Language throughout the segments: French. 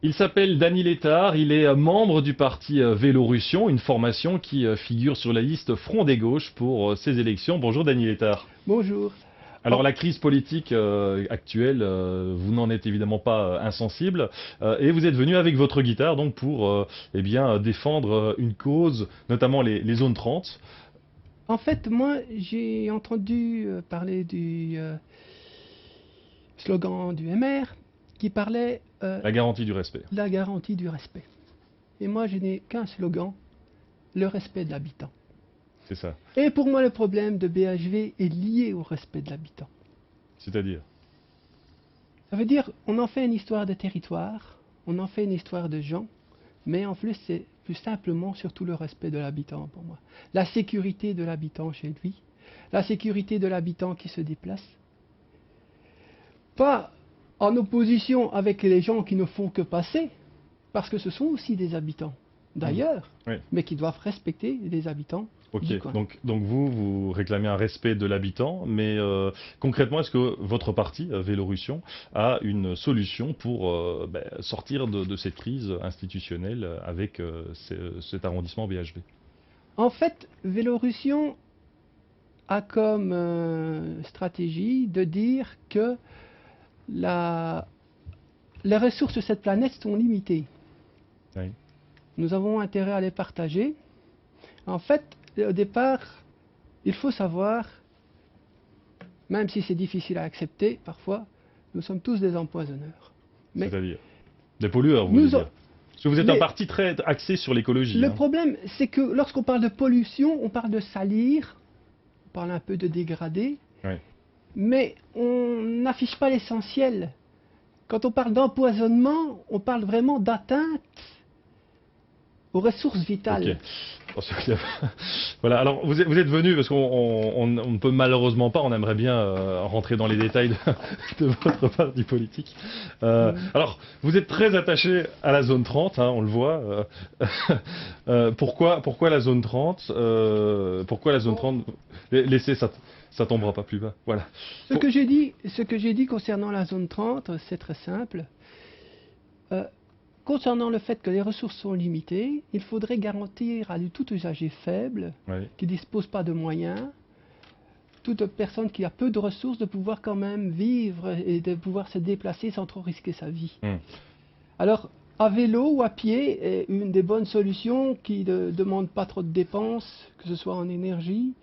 Il s'appelle Dany Létard, il est membre du parti Vélorussion, une formation qui figure sur la liste Front des Gauches pour ces élections. Bonjour Dany Létard. Bonjour. Alors la crise politique actuelle, vous n'en êtes évidemment pas insensible, et vous êtes venu avec votre guitare donc pour eh bien, défendre une cause, notamment les zones 30. En fait, moi, j'ai entendu parler du slogan du MR qui parlait La garantie du respect. la garantie du respect. Et moi, je n'ai qu'un slogan, le respect de l'habitant. C'est ça. Et pour moi, le problème de BHV est lié au respect de l'habitant. C'est-à-dire? Ça veut dire, on en fait une histoire de territoire, on en fait une histoire de gens, mais en plus, c'est plus simplement surtout le respect de l'habitant pour moi. La sécurité de l'habitant chez lui, la sécurité de l'habitant qui se déplace. Pas en opposition avec les gens qui ne font que passer, parce que ce sont aussi des habitants d'ailleurs, Oui. mais qui doivent respecter les habitants. Ok, du coin. donc vous réclamez un respect de l'habitant, mais concrètement, est-ce que votre parti, Vélorussion, a une solution pour sortir de cette crise institutionnelle avec cet arrondissement BHV? En fait, Vélorussion a comme stratégie de dire que les ressources de cette planète sont limitées. Oui. Nous avons intérêt à les partager. En fait, au départ, il faut savoir, même si c'est difficile à accepter parfois, nous sommes tous des empoisonneurs. Mais C'est-à-dire des pollueurs, vous nous voulez dire? en- Parce que vous êtes mais un parti très axé sur l'écologie. le hein. problème, c'est que lorsqu'on parle de pollution, on parle de salir, on parle un peu de dégrader, Ouais. mais on n'affiche pas l'essentiel. Quand on parle d'empoisonnement, on parle vraiment d'atteinte aux ressources vitales. Ok. Voilà, alors vous êtes venu parce qu'on ne peut malheureusement pas, on aimerait bien rentrer dans les détails de votre parti politique. Alors, vous êtes très attaché à la zone 30, hein, on le voit. Pourquoi la zone 30 Pourquoi la zone 30 Laissez, ça tombera pas plus bas. Voilà. Ce que j'ai dit concernant la zone 30, c'est très simple. Concernant le fait que les ressources sont limitées, il faudrait garantir à tout usager faible, Ouais. qui ne dispose pas de moyens, toute personne qui a peu de ressources, de pouvoir quand même vivre et de pouvoir se déplacer sans trop risquer sa vie. Alors, à vélo ou à pied est une des bonnes solutions qui ne demande pas trop de dépenses, que ce soit en énergie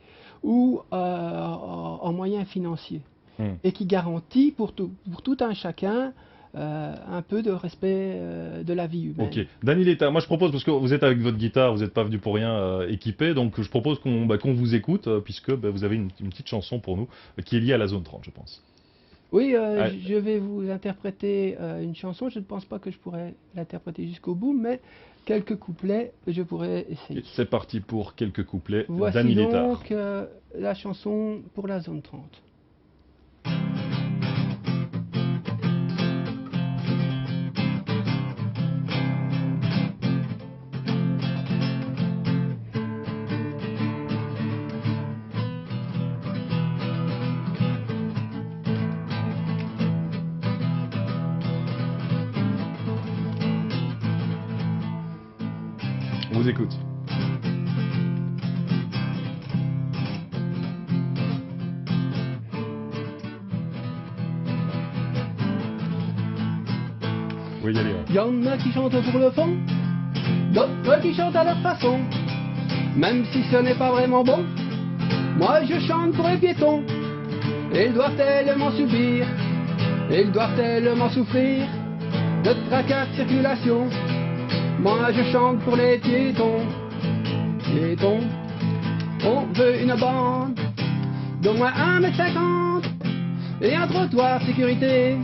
ou en moyens financiers, et qui garantit pour tout un chacun un peu de respect de la vie humaine. Ok, Dany Létard, moi je propose, parce que vous êtes avec votre guitare, vous n'êtes pas venu pour rien équipé, donc je propose qu'on vous écoute, puisque vous avez une petite chanson pour nous, qui est liée à la zone 30, je pense. Oui, Ouais. je vais vous interpréter une chanson, je ne pense pas que je pourrais l'interpréter jusqu'au bout, mais quelques couplets, je pourrais essayer. C'est parti pour quelques couplets, Voici Dany Létard. donc la chanson pour la zone 30. On vous écoute. Oui, y aller. Il y en a qui chantent pour le fond, d'autres qui chantent à leur façon, même si ce n'est pas vraiment bon. Moi je chante pour les piétons, ils doivent tellement subir, ils doivent tellement souffrir de tracas de circulation. Moi je chante pour les piétons, piétons, on veut une bande d'au moins 1,50 m et un trottoir de sécurité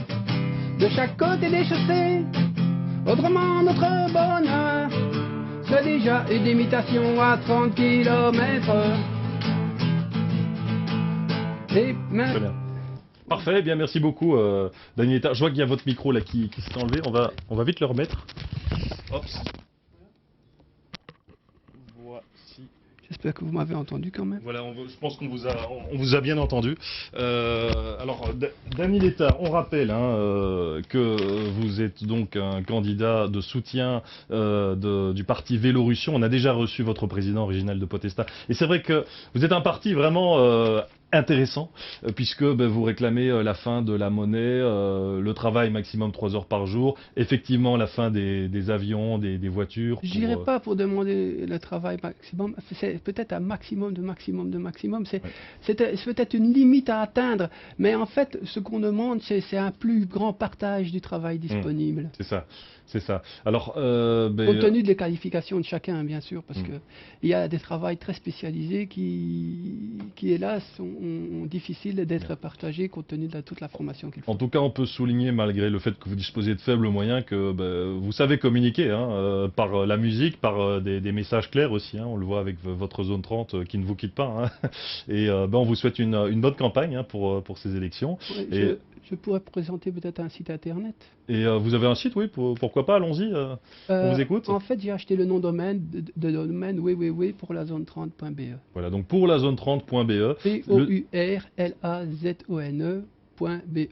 de chaque côté des chaussées. Autrement notre bonheur serait déjà une limitation à 30 km/h. Et Très bien. Parfait, bien merci beaucoup Dany Létard. Je vois qu'il y a votre micro là qui s'est enlevé, on va vite le remettre. Hop. Voici J'espère que vous m'avez entendu quand même. Voilà, je pense on vous a bien entendu. Alors, Dany Létard, on rappelle que vous êtes donc un candidat de soutien du parti Vélorussion. On a déjà reçu votre président, Réginald de Potestas. Et c'est vrai que vous êtes un parti vraiment intéressant, puisque vous réclamez la fin de la monnaie, le travail maximum 3 heures par jour, effectivement la fin des avions, des voitures. Je dirais pas pour demander le travail maximum, c'est peut-être un maximum de maximum de maximum, c'est peut-être une limite à atteindre, mais en fait ce qu'on demande c'est un plus grand partage du travail disponible. C'est ça, c'est ça. Alors, compte tenu des qualifications de chacun bien sûr, parce que il y a des travails très spécialisés qui hélas sont difficiles d'être partagés compte tenu de toute la formation qu'il faut. En tout cas, on peut souligner, malgré le fait que vous disposez de faibles moyens, que vous savez communiquer par la musique, par des messages clairs aussi. On le voit avec votre zone 30 qui ne vous quitte pas. Et on vous souhaite une bonne campagne pour ces élections. Ouais, je pourrais présenter peut-être un site internet. Et vous avez un site, oui, pourquoi pas, allons-y, on vous écoute. En fait, j'ai acheté le nom de domaine www.pourlazone30.be. Voilà, donc pourlazone30.be. pourlazone.be.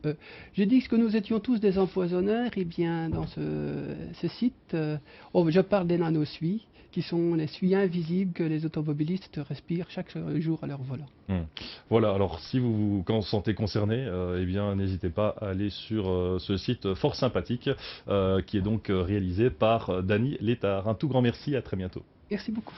J'ai dit que nous étions tous des empoisonneurs, et bien dans ce site, je parle des nanosuies, qui sont les suies invisibles que les automobilistes respirent chaque jour à leur volant. Voilà, alors si vous vous sentez concerné, eh bien n'hésitez pas à aller sur ce site fort sympathique qui est donc réalisé par Dany Létard. Un tout grand merci, à très bientôt. Merci beaucoup.